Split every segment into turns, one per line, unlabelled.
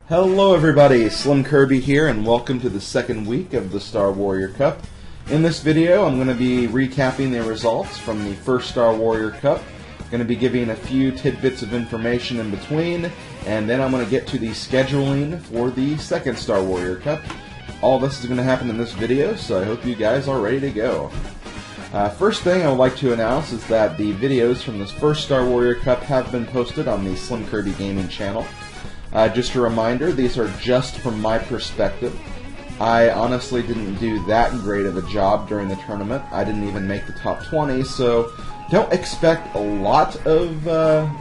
Hello everybody, SlimKirby here, and welcome to the second week of the Star Warrior Cup. In this video, I'm going to be recapping the results from the first Star Warrior Cup. I'm going to be giving a few tidbits of information in between, and then I'm going to get to the scheduling for the second Star Warrior Cup. All this is going to happen in this video, so I hope you guys are ready to go. First thing I would like to announce is that the videos from this first Star Warrior Cup have been posted on the SlimKirby Gaming channel. Just a reminder, these are just from my perspective. I honestly didn't do that great of a job during the tournament. I didn't even make the top 20, so don't expect a lot of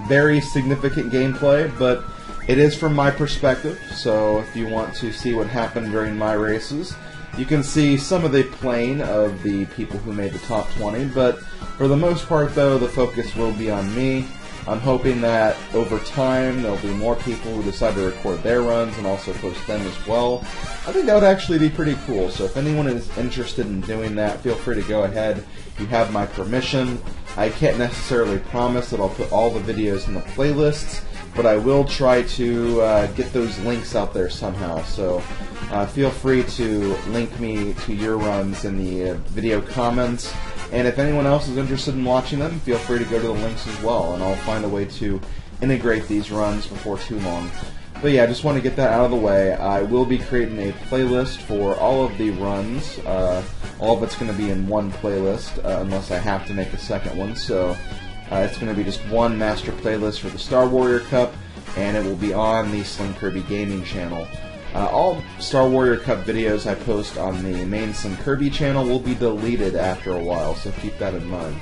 very significant gameplay, but it is from my perspective, so if you want to see what happened during my races, you can see some of the playing of the people who made the top 20, but for the most part, though, the focus will be on me. I'm hoping that over time there'll be more people who decide to record their runs and also post them as well. I think that would actually be pretty cool, so if anyone is interested in doing that, feel free to go ahead. You have my permission. I can't necessarily promise that I'll put all the videos in the playlists, but I will try to get those links out there somehow, so feel free to link me to your runs in the video comments. And if anyone else is interested in watching them, feel free to go to the links as well, and I'll find a way to integrate these runs before too long. But yeah, I just want to get that out of the way. I will be creating a playlist for all of the runs. All of it's going to be in one playlist, unless I have to make a second one. So it's going to be just one master playlist for the Star Warrior Cup, and it will be on the SlimKirby Gaming channel. All Star Warrior Cup videos I post on the main SlimKirby channel will be deleted after a while, so keep that in mind.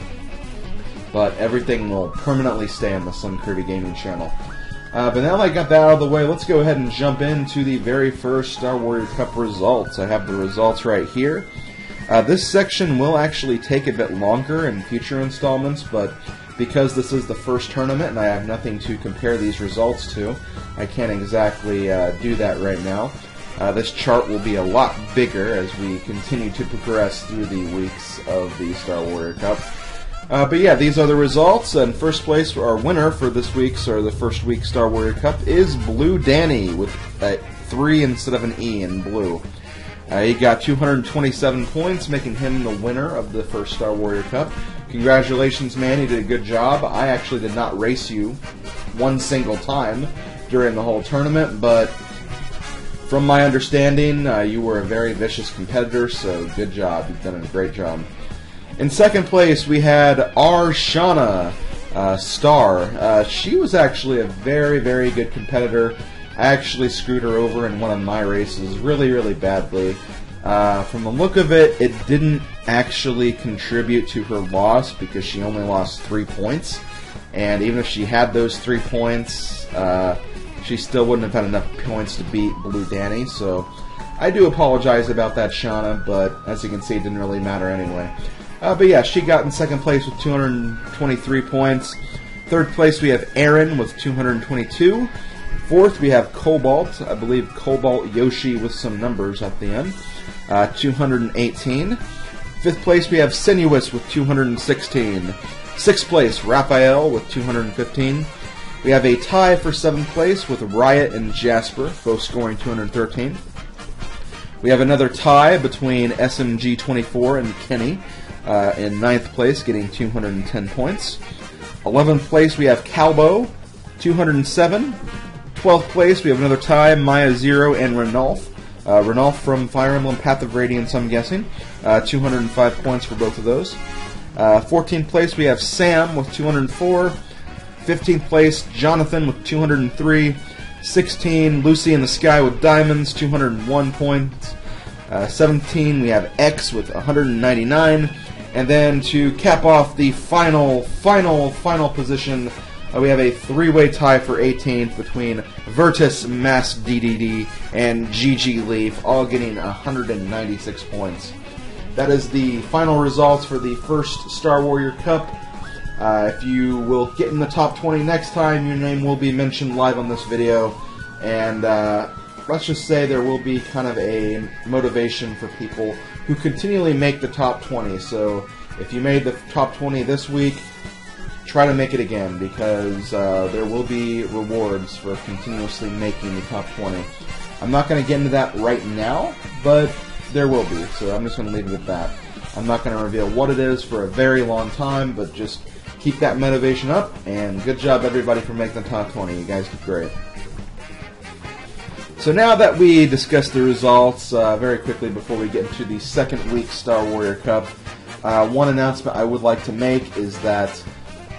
But everything will permanently stay on the SlimKirby Gaming channel. But now that I got that out of the way, let's go ahead and jump into the very first Star Warrior Cup results. I have the results right here. This section will actually take a bit longer in future installments, but because this is the first tournament and I have nothing to compare these results to, I can't exactly do that right now. This chart will be a lot bigger as we continue to progress through the weeks of the Star Warrior Cup. But yeah, these are the results, and first place, our winner for this week's, or the first week's Star Warrior Cup, is Blue Danny, with a 3 instead of an E in blue. He got 227 points, making him the winner of the first Star Warrior Cup. Congratulations, man, you did a good job. I actually did not race you one single time during the whole tournament, but from my understanding, you were a very vicious competitor, so good job. You've done a great job. In second place, we had Arshana Star. She was actually a very, very good competitor. I actually screwed her over in one of my races really, really badly. From the look of it, it didn't actually contribute to her loss because she only lost 3 points. And even if she had those 3 points, she still wouldn't have had enough points to beat Blue Danny. So I do apologize about that, Shauna, but as you can see, it didn't really matter anyway. But yeah, she got in second place with 223 points. Third place, we have Aaron with 222. Fourth, we have Cobalt. I believe Cobalt Yoshi with some numbers at the end. 218. Fifth place, we have Sinuous with 216. Sixth place, Raphael with 215. We have a tie for seventh place with Riot and Jasper, both scoring 213. We have another tie between SMG24 and Kenny in ninth place, getting 210 points. 11th place, we have Calbo, 207. 12th place, we have another tie, Maya Zero and Renolf. Renolf from Fire Emblem Path of Radiance, I'm guessing. 205 points for both of those. 14th place, we have Sam with 204. 15th place, Jonathan with 203. 16, Lucy in the Sky with Diamonds, 201 points. 17, we have X with 199. And then to cap off the final position, we have a three-way tie for 18th between Virtus, Mass DDD, and GG Leaf, all getting 196 points. That is the final results for the first Star Warrior Cup. If you will get in the top 20 next time, your name will be mentioned live on this video. And let's just say there will be kind of a motivation for people who continually make the top 20. So if you made the top 20 this week, try to make it again, because there will be rewards for continuously making the top 20. I'm not going to get into that right now, but there will be, so I'm just going to leave it at that. I'm not going to reveal what it is for a very long time, but just keep that motivation up, and good job everybody for making the top 20. You guys did great. So now that we discussed the results, very quickly before we get into the second week Star Warrior Cup, one announcement I would like to make is that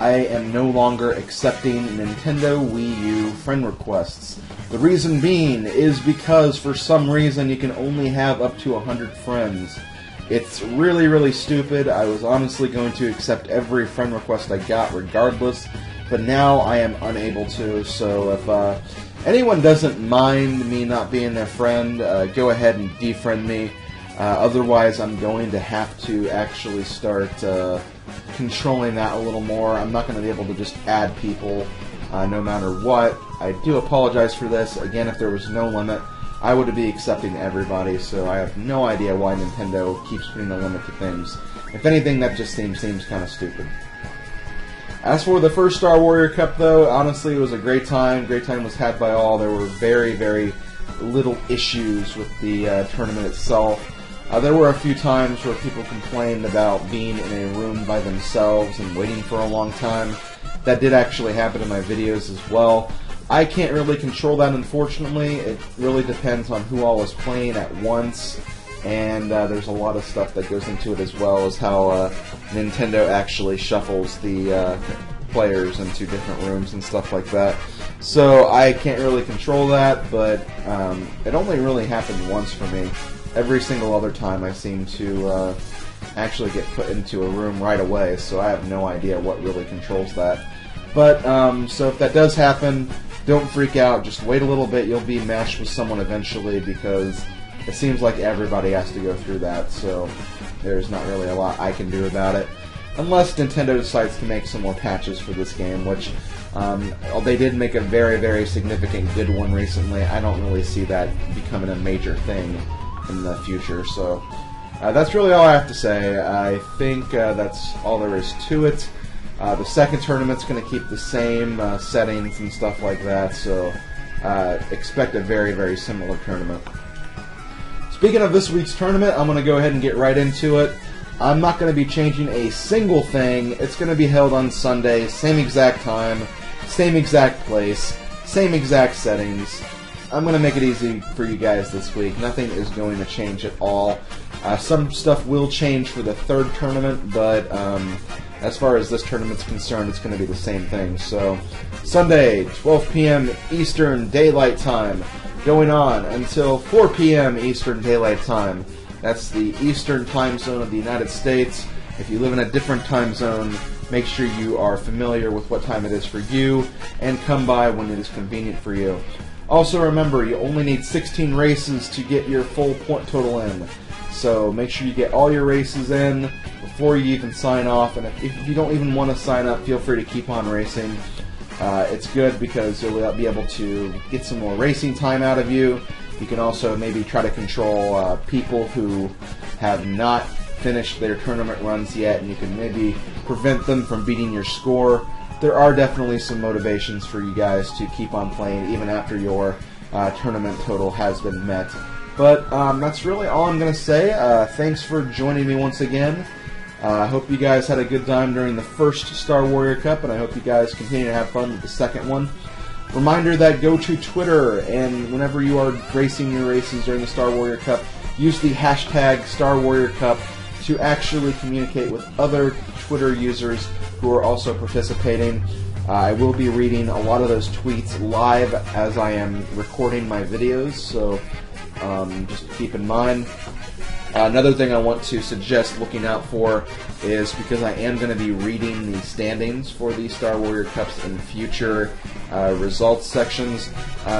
I am no longer accepting Nintendo Wii U friend requests. The reason being is because for some reason you can only have up to 100 friends. It's really, really stupid. I was honestly going to accept every friend request I got regardless, but now I am unable to, so if anyone doesn't mind me not being their friend, go ahead and defriend me. Otherwise, I'm going to have to actually start controlling that a little more. I'm not going to be able to just add people no matter what. I do apologize for this. Again, if there was no limit, I would be accepting everybody, so I have no idea why Nintendo keeps putting a limit to things. If anything, that just seems kind of stupid. As for the first Star Warrior Cup, though, honestly, it was a great time. Great time was had by all. There were very, very little issues with the tournament itself. There were a few times where people complained about being in a room by themselves and waiting for a long time. That did actually happen in my videos as well. I can't really control that, unfortunately. It really depends on who all is playing at once, and there's a lot of stuff that goes into it, as well as how Nintendo actually shuffles the players into different rooms and stuff like that. So I can't really control that, but it only really happened once for me. Every single other time I seem to actually get put into a room right away, so I have no idea what really controls that. But, so if that does happen, don't freak out, just wait a little bit, you'll be matched with someone eventually, because it seems like everybody has to go through that, so there's not really a lot I can do about it. Unless Nintendo decides to make some more patches for this game, which they did make a very, very significant good one recently. I don't really see that becoming a major thing in the future, so that's really all I have to say. I think that's all there is to it. The second tournament's going to keep the same settings and stuff like that, so expect a very, very similar tournament. Speaking of this week's tournament, I'm going to go ahead and get right into it. I'm not going to be changing a single thing. It's going to be held on Sunday, same exact time, same exact place, same exact settings. I'm going to make it easy for you guys this week. Nothing is going to change at all. Some stuff will change for the third tournament, but as far as this tournament's concerned, it's going to be the same thing. So, Sunday, 12 p.m. Eastern Daylight Time, going on until 4 p.m. Eastern Daylight Time. That's the Eastern time zone of the United States. If you live in a different time zone, make sure you are familiar with what time it is for you, and come by when it is convenient for you. Also remember, you only need 16 races to get your full point total in. So make sure you get all your races in before you even sign off, and if you don't even want to sign up, feel free to keep on racing. It's good because you'll be able to get some more racing time out of you. You can also maybe try to control people who have not finished their tournament runs yet, and you can maybe prevent them from beating your score. There are definitely some motivations for you guys to keep on playing even after your tournament total has been met. But that's really all I'm going to say. Thanks for joining me once again. I hope you guys had a good time during the first Star Warrior Cup, and I hope you guys continue to have fun with the second one. Reminder that go to Twitter, and whenever you are racing your races during the Star Warrior Cup, use the hashtag Star Warrior Cup to actually communicate with other Twitter users who are also participating. I will be reading a lot of those tweets live as I am recording my videos, so just keep in mind. Another thing I want to suggest looking out for is, because I am going to be reading the standings for the Star Warrior Cups in future results sections,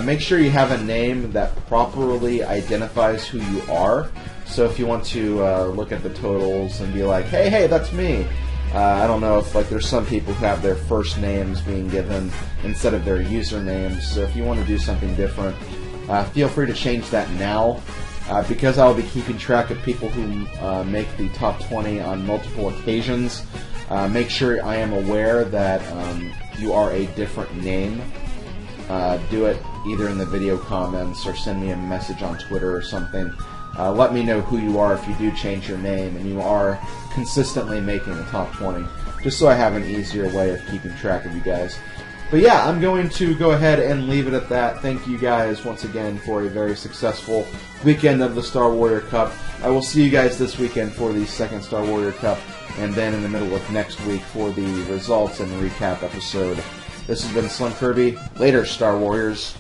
make sure you have a name that properly identifies who you are. So if you want to look at the totals and be like, hey, that's me. I don't know if there's some people who have their first names being given instead of their usernames. So if you want to do something different, feel free to change that now. Because I'll be keeping track of people who make the top 20 on multiple occasions, Make sure I am aware that you are a different name. Do it either in the video comments or send me a message on Twitter or something. Let me know who you are if you do change your name and you are consistently making the top 20, just so I have an easier way of keeping track of you guys. But yeah, I'm going to go ahead and leave it at that. Thank you guys once again for a very successful weekend of the Star Warrior Cup. I will see you guys this weekend for the second Star Warrior Cup, and then in the middle of next week for the results and recap episode. This has been SlimKirby. Later, Star Warriors.